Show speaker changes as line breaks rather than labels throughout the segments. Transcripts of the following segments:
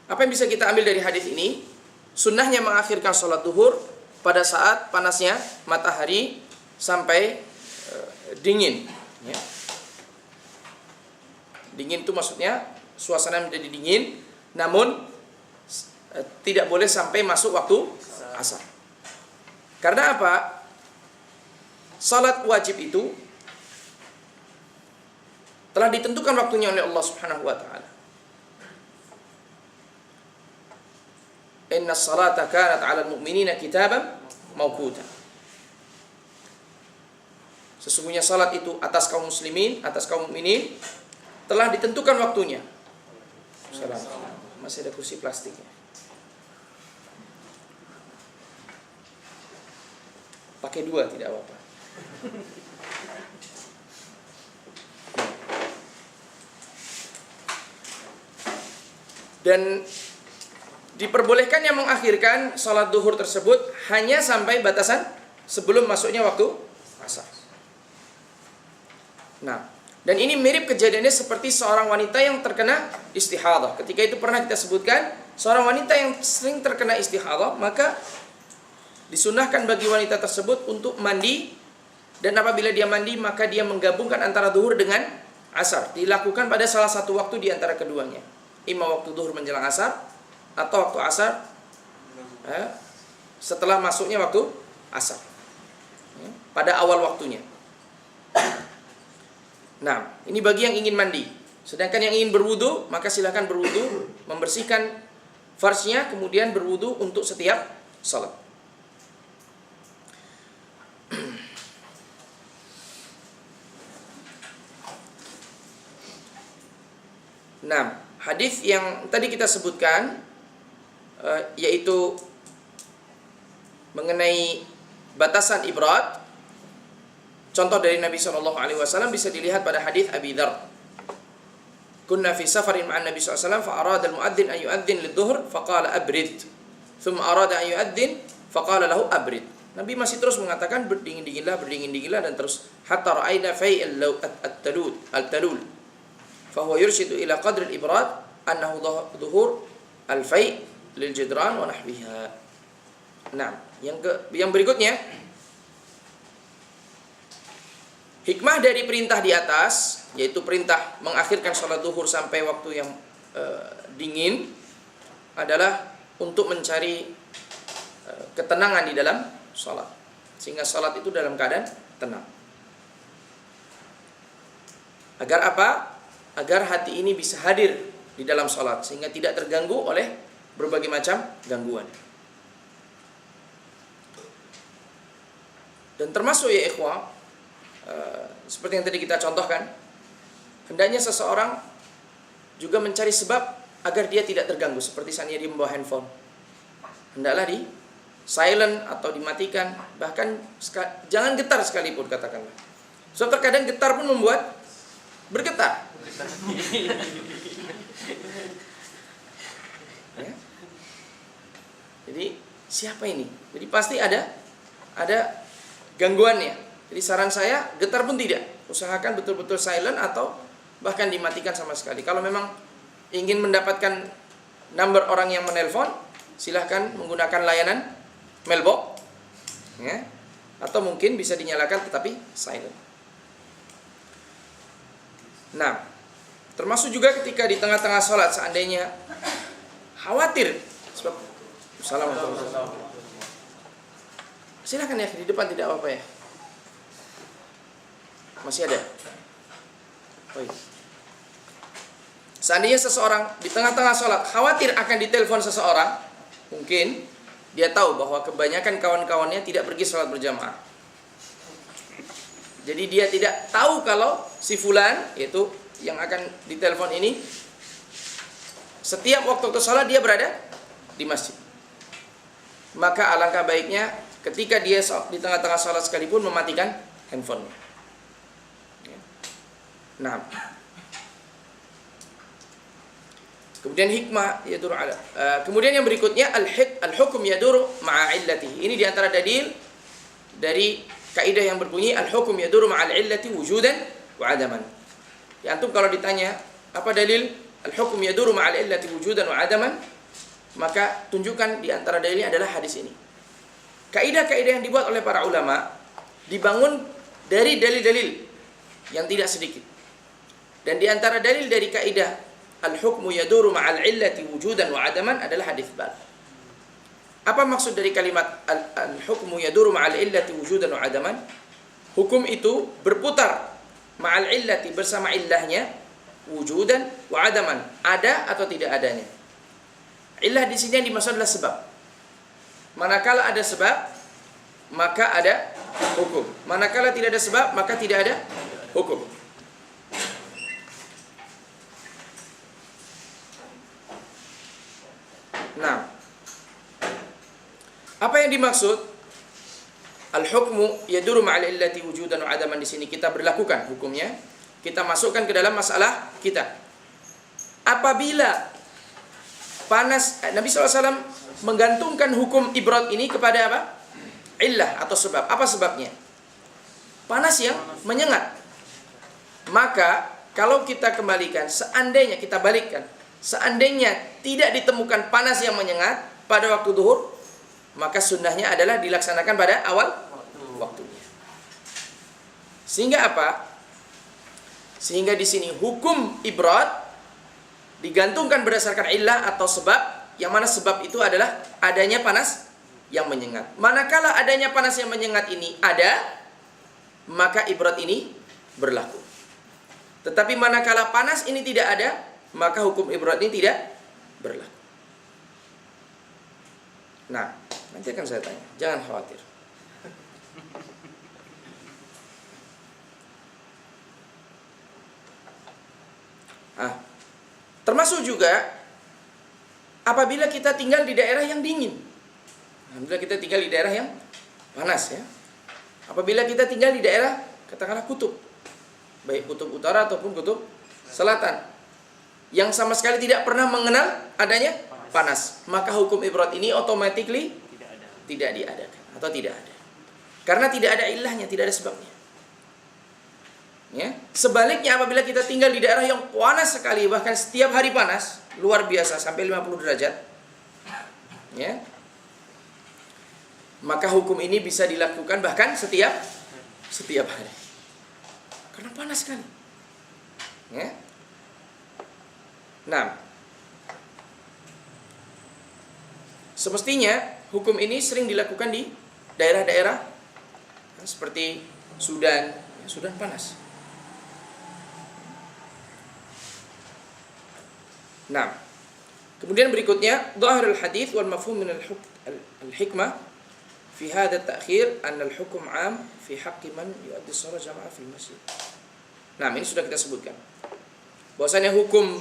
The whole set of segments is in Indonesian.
Apa yang bisa kita ambil dari hadis ini? Sunnahnya mengakhirkan sholat duhur pada saat panasnya matahari sampai dingin. Ya. Dingin itu maksudnya suasana menjadi dingin, namun tidak boleh sampai masuk waktu asar. Karena apa? Salat wajib itu telah ditentukan waktunya oleh Allah Subhanahu wa taala. Inna salata kanat 'alal mu'minina kitaban mawquta. Sesungguhnya salat itu atas kaum muslimin, atas kaum mukminin telah ditentukan waktunya. Salam. Masih ada kursi plastiknya. Pakai dua tidak apa-apa. Dan diperbolehkannya mengakhirkan sholat duhur tersebut hanya sampai batasan sebelum masuknya waktu asar. Nah, dan ini mirip kejadiannya seperti seorang wanita yang terkena istihadah. Ketika itu pernah kita sebutkan, seorang wanita yang sering terkena istihadah, maka disunahkan bagi wanita tersebut untuk mandi, dan apabila dia mandi maka dia menggabungkan antara duhur dengan asar. Dilakukan pada salah satu waktu di antara keduanya. Ima waktu duhur menjelang asar atau waktu asar setelah masuknya waktu asar. Pada awal waktunya. Nah, ini bagi yang ingin mandi. Sedangkan yang ingin berwudu, maka silakan berwudu, membersihkan farsnya, kemudian berwudu untuk setiap salat. Nah, hadis yang tadi kita sebutkan yaitu mengenai batasan ibrad, contoh dari Nabi SAW bisa dilihat pada hadis Abi Dzar. Kunna fi safarin ma'an Nabi SAW fa arada al-muadzin an yu'adzin lidh-dhuhr fa qala abrid. Thumma arada an yu'adzin fa qala lahu abrid. Nabi masih terus mengatakan berdingin-dinginlah dan terus hatta ra'ayna fai'al al-talul. Fa huwa yurshidu ila qadri al-ibrad annahu dhuhur al-fai' lil jidran wa nahwiha. Nah, yang berikutnya, hikmah dari perintah di atas, yaitu perintah mengakhirkan sholat duhur sampai waktu yang dingin, adalah untuk mencari ketenangan di dalam sholat, sehingga sholat itu dalam keadaan tenang. Agar apa? Agar hati ini bisa hadir di dalam sholat, sehingga tidak terganggu oleh berbagai macam gangguan. Dan termasuk ya ikhwah, seperti yang tadi kita contohkan, hendaknya seseorang juga mencari sebab agar dia tidak terganggu. Seperti saatnya dia membawa handphone, hendaklah di silent atau dimatikan. Bahkan jangan getar sekalipun, katakanlah. Sebab terkadang getar pun membuat bergetar. Ya. Jadi siapa ini? Jadi pasti ada gangguannya. Jadi saran saya, getar pun tidak. Usahakan betul-betul silent atau bahkan dimatikan sama sekali. Kalau memang ingin mendapatkan nomor orang yang menelpon, silahkan menggunakan layanan mailbox, ya. Atau mungkin bisa dinyalakan tetapi silent. Nah, termasuk juga ketika di tengah-tengah sholat, seandainya khawatir, sebab Assalamualaikum. Silakan ya, di depan tidak apa-apa ya. Masih ada? Oh iya. Seandainya seseorang di tengah-tengah sholat khawatir akan ditelepon seseorang, mungkin dia tahu bahwa kebanyakan kawan-kawannya tidak pergi sholat berjamaah. Jadi dia tidak tahu kalau si fulan, yaitu yang akan ditelepon ini, setiap waktu sholat dia berada di masjid. Maka alangkah baiknya ketika dia di tengah-tengah sholat sekalipun mematikan handphone. Nah, kemudian hikmah yaitu kemudian yang berikutnya al-hukm yaduru ma'a illatihi. Ini diantara dalil dari kaidah yang berbunyi al-hukm yaduru ma'al illati wujudan wa adaman. Ya, antum kalau ditanya apa dalil al-hukm yaduru ma'al illati wujudan wa adaman, maka tunjukkan di antara dalilnya adalah hadis ini. Kaidah-kaidah yang dibuat oleh para ulama dibangun dari dalil-dalil yang tidak sedikit. Dan di antara dalil dari kaidah al-hukmu yaduru ma'al illati wujudan wa adaman adalah hadis bal. Apa maksud dari kalimat al-hukmu yaduru ma'al illati wujudan wa adaman? Hukum itu berputar ma'al illati bersama illahnya, wujudan wa adaman, ada atau tidak adanya. Illah di sini yang dimaksud adalah sebab. Manakala ada sebab, maka ada hukum. Manakala tidak ada sebab, maka tidak ada hukum. Nah, apa yang dimaksud al-hukmu yaduru ma'al illati wujudan wa adaman di sini? Kita berlakukan hukumnya, kita masukkan ke dalam masalah kita. Apabila panas, Nabi SAW menggantungkan hukum ibrad ini kepada apa? Illah atau sebab. Apa sebabnya? Panas yang menyengat. Maka kalau kita kembalikan, seandainya kita balikkan, seandainya tidak ditemukan panas yang menyengat pada waktu duhur, maka sunnahnya adalah dilaksanakan pada awal waktunya. Sehingga apa? Sehingga di sini hukum ibrad digantungkan berdasarkan illah atau sebab, yang mana sebab itu adalah adanya panas yang menyengat. Manakala adanya panas yang menyengat ini ada, maka ibrad ini berlaku. Tetapi manakala panas ini tidak ada, maka hukum ibrad ini tidak berlaku. Nah, nanti akan saya tanya, jangan khawatir. Termasuk juga apabila kita tinggal di daerah yang dingin. Alhamdulillah kita tinggal di daerah yang panas ya. Apabila kita tinggal di daerah katakanlah kutub, baik kutub utara ataupun kutub selatan, yang sama sekali tidak pernah mengenal adanya panas, maka hukum ibrad ini automatically tidak diadakan atau tidak ada. Karena tidak ada ilahnya, tidak ada sebabnya. Ya. Sebaliknya apabila kita tinggal di daerah yang panas sekali, bahkan setiap hari panas, luar biasa sampai 50 derajat. Ya. Maka hukum ini bisa dilakukan bahkan setiap hari. Karena panas sekali. Ya. Nah, semestinya hukum ini sering dilakukan di daerah-daerah seperti Sudan. Sudan panas. Nah, kemudian berikutnya dhahirul hadits wal mafhum min al-hikmah fi hadha at-ta'khir anna al-hukm 'am fi haqqi man yu'addi shalah jama'ah fil masjid. Nah, ini sudah kita sebutkan. Bahwasanya hukum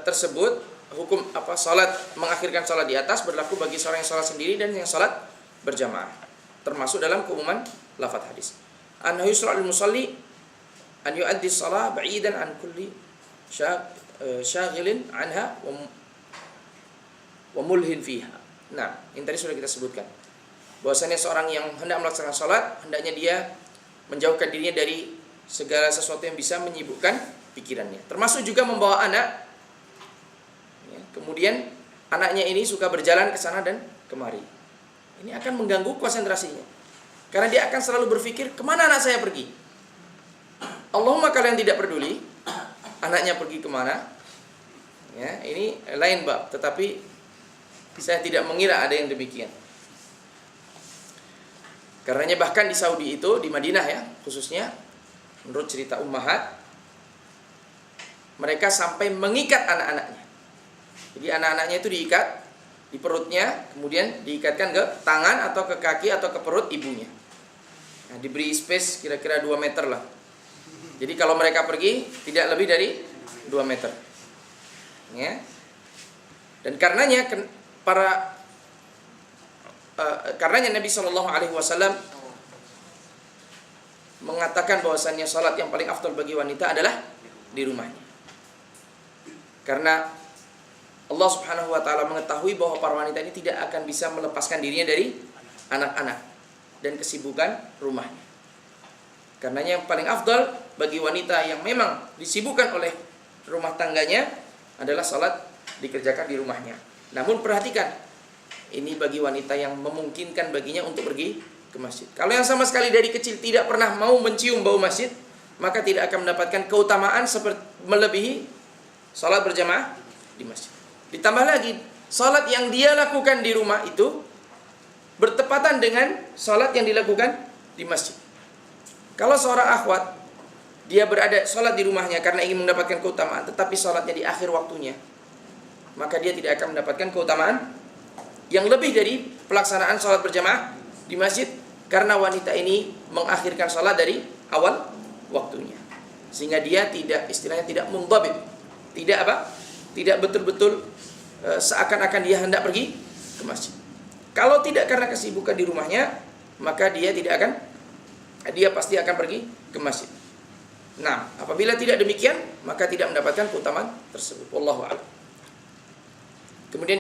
tersebut, hukum salat, mengakhirkan salat di atas berlaku bagi seorang yang salat sendiri dan yang salat berjamaah. Termasuk dalam keumuman lafaz hadis. Annahu yusra' al-musalli an yu'addi shalah ba'idan an kulli syaghilin anha wa mulhin fiha. Nah, ini tadi sudah kita sebutkan. Bahwasanya seorang yang hendak melaksanakan salat, hendaknya dia menjauhkan dirinya dari segala sesuatu yang bisa menyibukkan pikirannya. Termasuk juga membawa anak. Ya, kemudian anaknya ini suka berjalan ke sana dan kemari. Ini akan mengganggu konsentrasinya. Karena dia akan selalu berpikir, kemana anak saya pergi? Allahumma kalian tidak peduli anaknya pergi kemana. Ya, ini lain bab. Tetapi saya tidak mengira ada yang demikian. Karenanya bahkan di Saudi itu, di Madinah ya khususnya, menurut cerita ummahat, mereka sampai mengikat anak-anaknya. Jadi anak-anaknya itu diikat di perutnya, kemudian diikatkan ke tangan atau ke kaki atau ke perut ibunya. Nah, diberi space kira-kira 2 meter lah. Jadi kalau mereka pergi tidak lebih dari 2 meter. Ya. Dan karenanya karenanya Nabi SAW mengatakan bahwasannya salat yang paling afdal bagi wanita adalah di rumahnya. Karena Allah Subhanahu wa taala mengetahui bahwa para wanita ini tidak akan bisa melepaskan dirinya dari anak-anak dan kesibukan rumahnya. Karenanya yang paling afdal bagi wanita yang memang disibukkan oleh rumah tangganya adalah salat dikerjakan di rumahnya. Namun perhatikan, ini bagi wanita yang memungkinkan baginya untuk pergi ke masjid. Kalau yang sama sekali dari kecil tidak pernah mau mencium bau masjid, maka tidak akan mendapatkan keutamaan seperti melebihi salat berjamaah di masjid. Ditambah lagi, salat yang dia lakukan di rumah itu bertepatan dengan salat yang dilakukan di masjid. Kalau seorang akhwat dia berada salat di rumahnya karena ingin mendapatkan keutamaan, tetapi salatnya di akhir waktunya, maka dia tidak akan mendapatkan keutamaan yang lebih dari pelaksanaan salat berjamaah di masjid, karena wanita ini mengakhirkan salat dari awal waktunya, sehingga dia tidak, istilahnya tidak mundhabit, tidak betul-betul seakan-akan dia hendak pergi ke masjid. Kalau tidak karena kesibukan di rumahnya, maka dia pasti akan pergi ke masjid. Nah, apabila tidak demikian, maka tidak mendapatkan keutamaan tersebut. Wallahu a'lam. Kemudian